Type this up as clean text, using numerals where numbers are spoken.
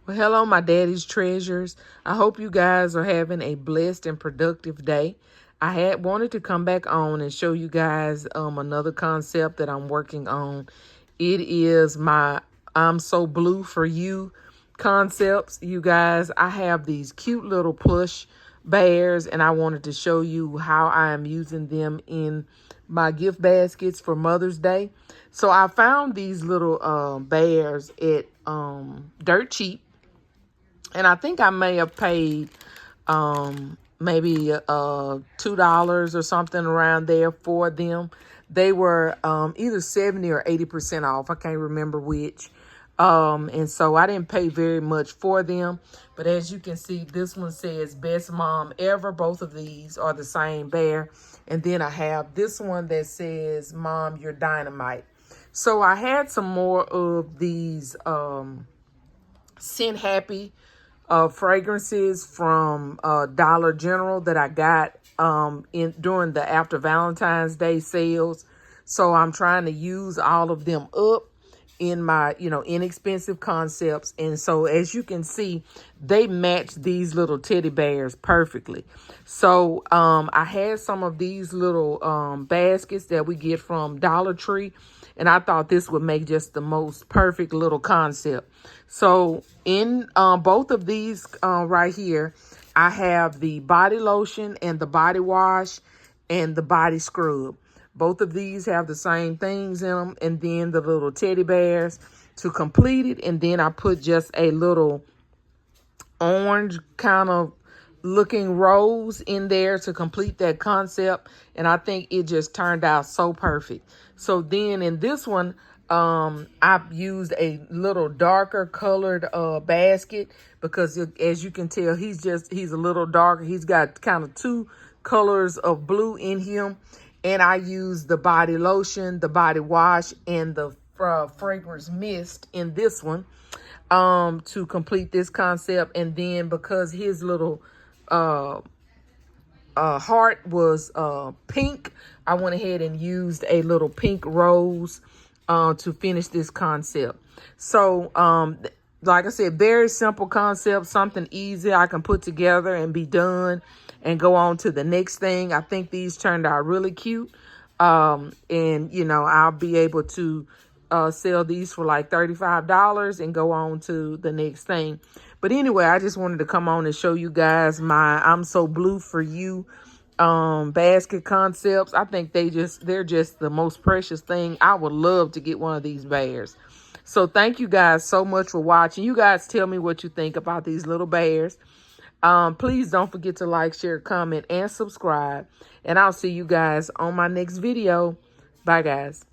Well, hello, my daddy's treasures. I hope you guys are having a blessed and productive day. I had wanted to come back on and show you guys another concept that I'm working on. It is my I'm So Blue for You concepts. You guys, I have these cute little plush bears, and I wanted to show you how I am using them in my gift baskets for Mother's Day. So I found these little bears at Dirt Cheap, and I think I may have paid maybe $2 or something around there for them. They were either 70 or 80% off. I can't remember which. And so I didn't pay very much for them. But as you can see, this one says Best Mom Ever. Both of these are the same bear. And then I have this one that says Mom, You're Dynamite. So I had some more of these Scent Happy fragrances from Dollar General that I got in during the after Valentine's Day sales. So I'm trying to use all of them up in my, inexpensive concepts. And so as you can see, they match these little teddy bears perfectly. So I had some of these little baskets that we get from Dollar Tree, and I thought this would make just the most perfect little concept. So in both of these right here, I have the body lotion and the body wash and the body scrub. Both of these have the same things in them, and then the little teddy bears to complete it. And then I put just a little orange kind of looking rose in there to complete that concept. And I think it just turned out so perfect. So then in this one, I've used a little darker colored basket because as you can tell, he's a little darker. He's got kind of two colors of blue in him. And I use the body lotion, the body wash, and the fragrance mist in this one to complete this concept. And then because his little heart was pink, I went ahead and used a little pink rose to finish this concept. So like I said, very simple concept, something easy I can put together and be done and go on to the next thing. I think these turned out really cute. And I'll be able to sell these for like $35 and go on to the next thing. But anyway, I just wanted to come on and show you guys my I'm So Blue for You basket concepts. I think they're just the most precious thing. I would love to get one of these bears. So thank you guys so much for watching. You guys tell me what you think about these little bears. Please don't forget to like, share, comment, and subscribe. And I'll see you guys on my next video. Bye, guys.